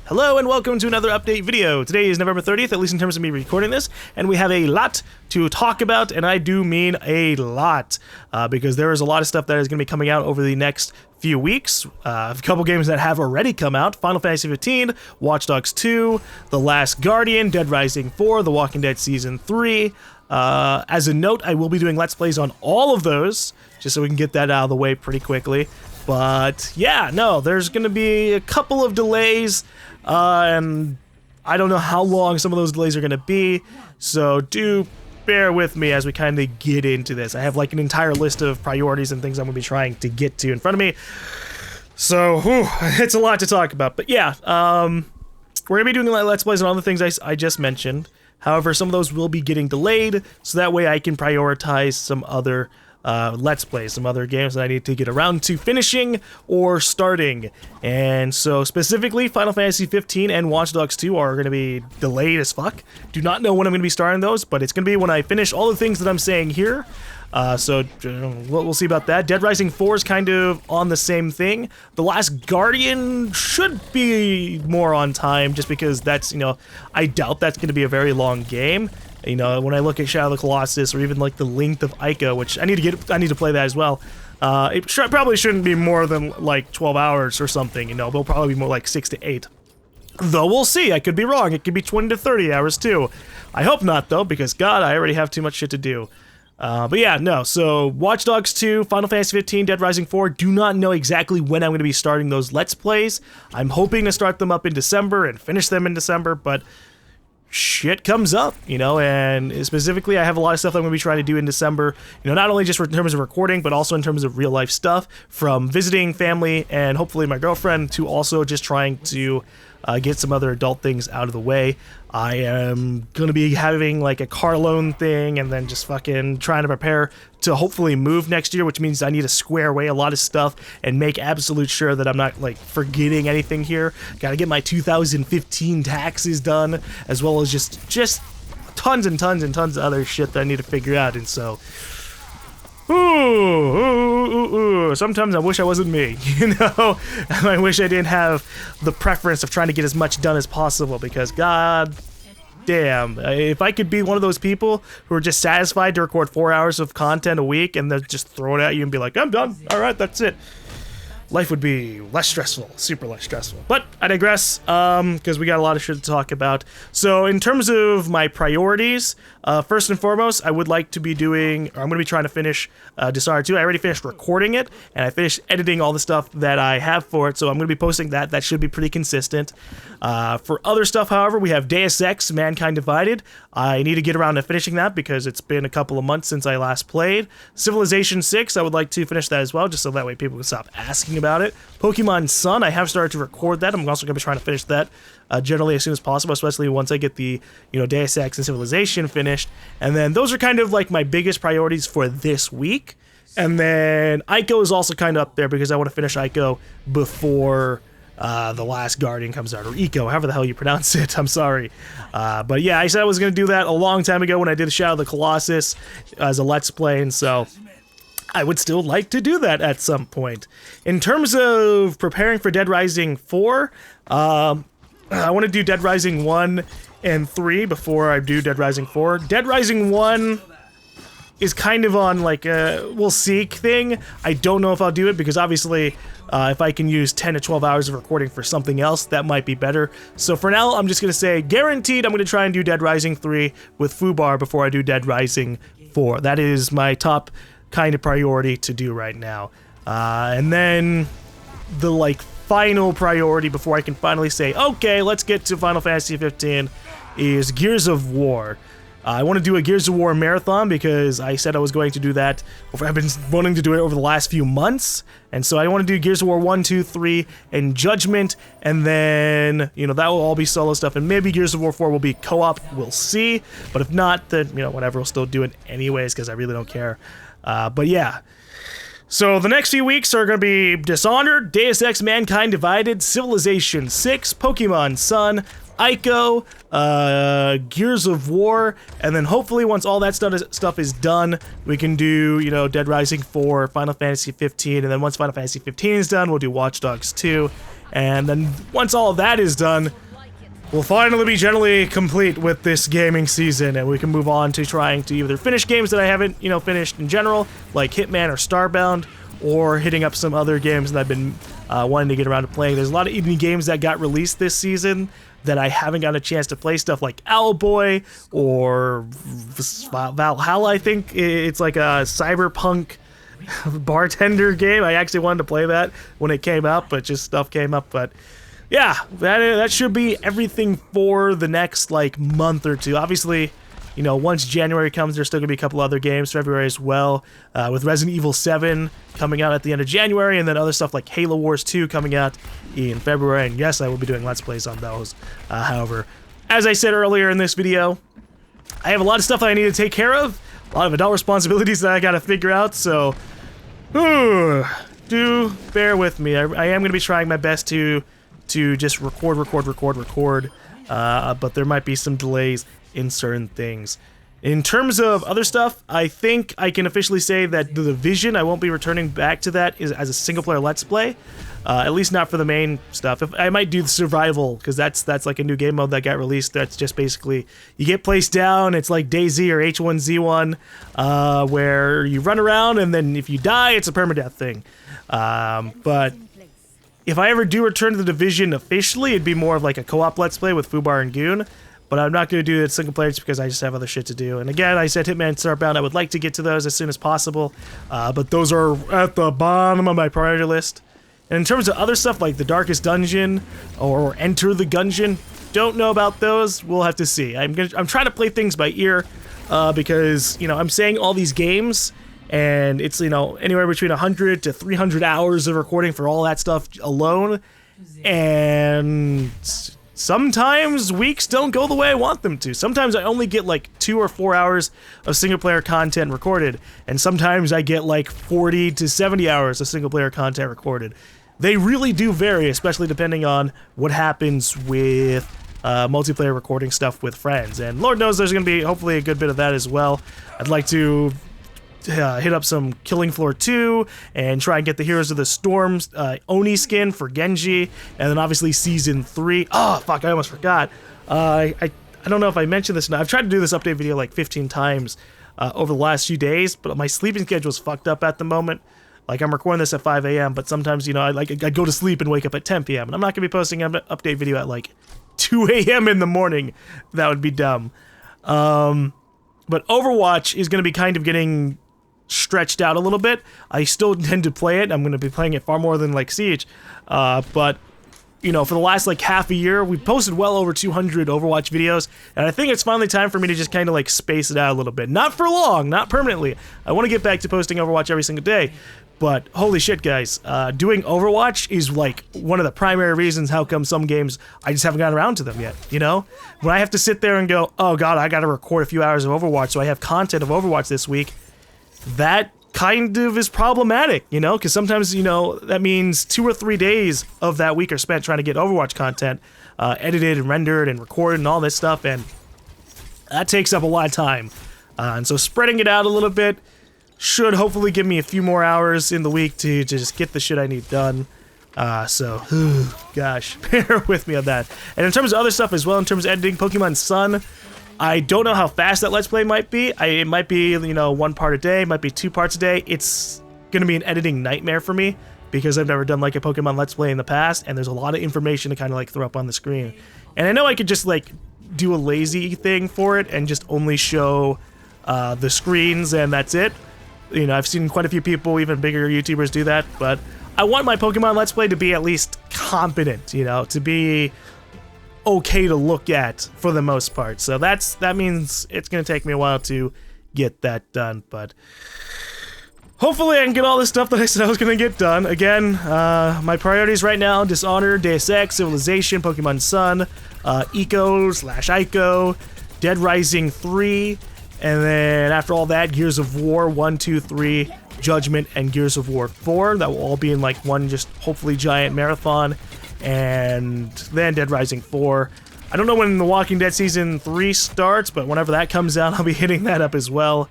Hello and welcome to another update video. Today is November 30th, at least in terms of me recording this, and we have a lot to talk about, and I do mean a lot, because there is a lot of stuff that is going to be coming out over the next few weeks. A couple games that have already come out: Final Fantasy 15, Watch Dogs 2, The Last Guardian, Dead Rising 4, The Walking Dead Season 3. As a note, I will be doing Let's Plays on all of those, just so we can get that out of the way pretty quickly. But yeah, no, there's going to be a couple of delays, and I don't know how long some of those delays are going to be, so do bear with me as we kind of get into this. I have like an entire list of priorities and things I'm going to be trying to get to in front of me, so it's a lot to talk about. But yeah, we're going to be doing Let's Plays on all the things I just mentioned. However, some of those will be getting delayed, so that way I can prioritize some other Let's Plays, some other games that I need to get around to finishing or starting. And so specifically, Final Fantasy 15 and Watch Dogs 2 are going to be delayed as fuck. Do not know when I'm going to be starting those, but it's going to be when I finish all the things that I'm saying here. So we'll see about that. Dead Rising 4 is kind of on the same thing. The Last Guardian should be more on time, just because that's, I doubt that's going to be a very long game. When I look at Shadow of the Colossus, or even like the length of Ico, which I need to play that as well. It probably shouldn't be more than like 12 hours or something. They'll probably be more like 6 to 8. Though we'll see. I could be wrong. It could be 20 to 30 hours too. I hope not though, because God, I already have too much shit to do. But yeah, no. So Watch Dogs 2, Final Fantasy 15, Dead Rising 4. Do not know exactly when I'm going to be starting those Let's Plays. I'm hoping to start them up in December and finish them in December, but shit comes up, and specifically I have a lot of stuff I'm going to be trying to do in December, not only just in terms of recording, but also in terms of real life stuff, from visiting family and hopefully my girlfriend, to also just trying to get some other adult things out of the way. I am going to be having like a car loan thing, and then just fucking trying to prepare to hopefully move next year, which means I need to square away a lot of stuff and make absolute sure that I'm not like forgetting anything here. Got to get my 2015 taxes done, as well as just tons and tons and tons of other shit that I need to figure out. And so sometimes I wish I wasn't me, I wish I didn't have the preference of trying to get as much done as possible, because God damn, if I could be one of those people who are just satisfied to record 4 hours of content a week and then just throw it at you and be like, I'm done, alright, that's it, life would be less stressful, super less stressful. But I digress, because we got a lot of shit to talk about. So in terms of my priorities, first and foremost, I would like to be doing, or I'm going to be trying to finish Dishonored 2. I already finished recording it, and I finished editing all the stuff that I have for it, so I'm going to be posting that. That should be pretty consistent. For other stuff, however, we have Deus Ex, Mankind Divided. I need to get around to finishing that, because it's been a couple of months since I last played. Civilization 6, I would like to finish that as well, just so that way people can stop asking about it. Pokemon Sun, I have started to record that. I'm also going to be trying to finish that generally as soon as possible, especially once I get the Deus Ex and Civilization finished. And then those are kind of like my biggest priorities for this week. And then Ico is also kind of up there, because I want to finish Ico before The Last Guardian comes out, or Eco, however the hell you pronounce it. I'm sorry. But yeah, I said I was going to do that a long time ago when I did Shadow of the Colossus as a Let's Play, and so I would still like to do that at some point. In terms of preparing for Dead Rising 4, I want to do Dead Rising 1 and 3 before I do Dead Rising 4. Dead Rising 1 is kind of on like a we'll see thing. I don't know if I'll do it, because obviously if I can use 10 to 12 hours of recording for something else, that might be better. So for now, I'm just going to say guaranteed I'm going to try and do Dead Rising 3 with FUBAR before I do Dead Rising 4. That is my top kind of priority to do right now. And then the like final priority before I can finally say, okay, let's get to Final Fantasy 15, is Gears of War. I want to do a Gears of War marathon, because I said I was going to do that. I've been wanting to do it over the last few months, and so I want to do Gears of War 1, 2, 3, and Judgment, and then, that will all be solo stuff, and maybe Gears of War 4 will be co-op, we'll see, but if not, then, whatever, we'll still do it anyways, because I really don't care. But yeah. So the next few weeks are going to be Dishonored, Deus Ex Mankind Divided, Civilization 6, Pokemon Sun, Ico, Gears of War, and then hopefully once all that stuff is done, we can do, you know, Dead Rising 4, Final Fantasy 15, and then once Final Fantasy 15 is done, we'll do Watch Dogs 2, And then once all of that is done, we'll finally be generally complete with this gaming season, and we can move on to trying to either finish games that I haven't, finished in general, like Hitman or Starbound, or hitting up some other games that I've been wanting to get around to playing. There's a lot of indie games that got released this season that I haven't gotten a chance to play, stuff like Owlboy or Valhalla. I think it's like a cyberpunk bartender game. I actually wanted to play that when it came out, but just stuff came up. But yeah, that should be everything for the next month or two. Obviously, once January comes, there's still gonna be a couple other games. February as well, with Resident Evil 7 coming out at the end of January, and then other stuff like Halo Wars 2 coming out in February. And yes, I will be doing Let's Plays on those. However, as I said earlier in this video, I have a lot of stuff that I need to take care of, a lot of adult responsibilities that I gotta figure out, so do bear with me. I am gonna be trying my best to just record, but there might be some delays in certain things. In terms of other stuff, I think I can officially say that The Division, I won't be returning back to that as a single-player Let's Play, at least not for the main stuff. I might do the Survival, because that's like a new game mode that got released. That's just basically, you get placed down, it's like DayZ or H1Z1, where you run around, and then if you die, it's a permadeath thing. But if I ever do return to The Division officially, it'd be more of like a co-op Let's Play with FUBAR and Goon. But I'm not going to do it single player just because I just have other shit to do. And again, I said Hitman and Starbound, I would like to get to those as soon as possible. But those are at the bottom of my priority list. And in terms of other stuff like The Darkest Dungeon or Enter the Gungeon, don't know about those. We'll have to see. I'm trying to play things by ear because, I'm saying all these games, and it's, anywhere between 100 to 300 hours of recording for all that stuff alone. And sometimes weeks don't go the way I want them to. Sometimes I only get 2 or 4 hours of single-player content recorded, and sometimes I get 40 to 70 hours of single-player content recorded. They really do vary, especially depending on what happens with multiplayer recording stuff with friends. And Lord knows there's going to be hopefully a good bit of that as well. I'd like to hit up some Killing Floor 2 and try and get the Heroes of the Storm Oni skin for Genji, and then obviously Season 3. Oh, fuck, I almost forgot. I don't know if I mentioned this. I've tried to do this update video 15 times over the last few days, but my sleeping schedule is fucked up at the moment. I'm recording this at 5 a.m., but sometimes, I go to sleep and wake up at 10 p.m., and I'm not going to be posting an update video at 2 a.m. in the morning. That would be dumb. But Overwatch is going to be kind of getting stretched out a little bit. I still intend to play it. I'm going to be playing it far more than Siege. But, for the last half a year, we've posted well over 200 Overwatch videos, and I think it's finally time for me to just kind of space it out a little bit. Not for long, not permanently. I want to get back to posting Overwatch every single day. But holy shit, guys, doing Overwatch is one of the primary reasons how come some games I just haven't gotten around to them yet, When I have to sit there and go, oh god, I gotta record a few hours of Overwatch so I have content of Overwatch this week, that kind of is problematic, because sometimes, that means 2 or 3 days of that week are spent trying to get Overwatch content edited and rendered and recorded and all this stuff, and that takes up a lot of time. And so spreading it out a little bit should hopefully give me a few more hours in the week to just get the shit I need done. Gosh, bear with me on that. And in terms of other stuff as well, in terms of editing Pokemon Sun, I don't know how fast that Let's Play might be. It might be, 1 part a day, might be 2 parts a day. It's gonna be an editing nightmare for me because I've never done a Pokemon Let's Play in the past, and there's a lot of information to kind of throw up on the screen. And I know I could just do a lazy thing for it and just only show the screens and that's it. I've seen quite a few people, even bigger YouTubers, do that, but I want my Pokemon Let's Play to be at least competent, to be okay to look at for the most part. So that means it's going to take me a while to get that done, but hopefully I can get all this stuff that I said I was going to get done. Again, my priorities right now: Dishonored, Deus Ex, Civilization, Pokemon Sun, Ico, Dead Rising 3, and then after all that, Gears of War 1, 2, 3, Judgment, and Gears of War 4. That will all be in one just hopefully giant marathon. And then Dead Rising 4. I don't know when The Walking Dead Season 3 starts, but whenever that comes out, I'll be hitting that up as well.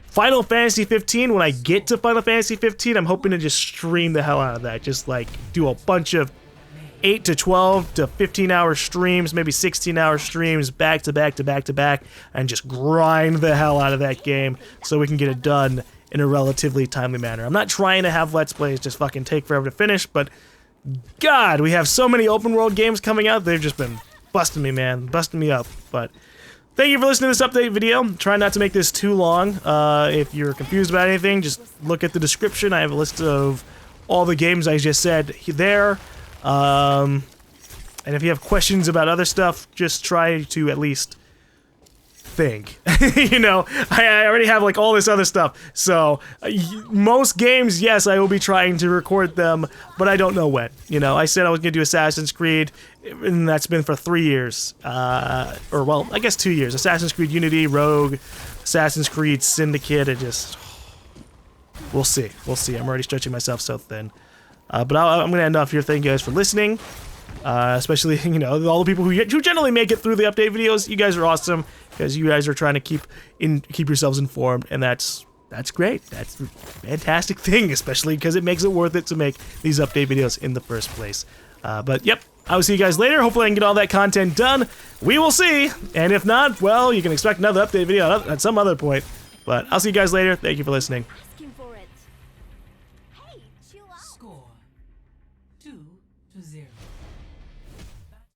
Final Fantasy 15, when I get to Final Fantasy 15, I'm hoping to just stream the hell out of that. Just do a bunch of 8 to 12 to 15-hour streams, maybe 16-hour streams back to back to back to back, and just grind the hell out of that game so we can get it done in a relatively timely manner. I'm not trying to have Let's Plays just fucking take forever to finish, but God, we have so many open world games coming out. They've just been busting me, man. Busting me up. But thank you for listening to this update video. Try not to make this too long. If you're confused about anything, just look at the description. I have a list of all the games I just said there. And if you have questions about other stuff, just try to at least think. You know, I already have like all this other stuff. So most games, yes, I will be trying to record them, but I don't know when. You know, I said I was gonna do Assassin's Creed, and that's been for 3 years. Or well, I guess 2 years. Assassin's Creed Unity, Rogue, Assassin's Creed Syndicate. We'll see. We'll see. I'm already stretching myself so thin. But I'm gonna end off here. Thank you guys for listening. Especially, you know, all the people who generally make it through the update videos. You guys are awesome, because you guys are trying to keep yourselves informed, and that's great. That's a fantastic thing, especially because it makes it worth it to make these update videos in the first place. But yep, I will see you guys later. Hopefully I can get all that content done. We will see, and if not, well, you can expect another update video at some other point. But I'll see you guys later. Thank you for listening.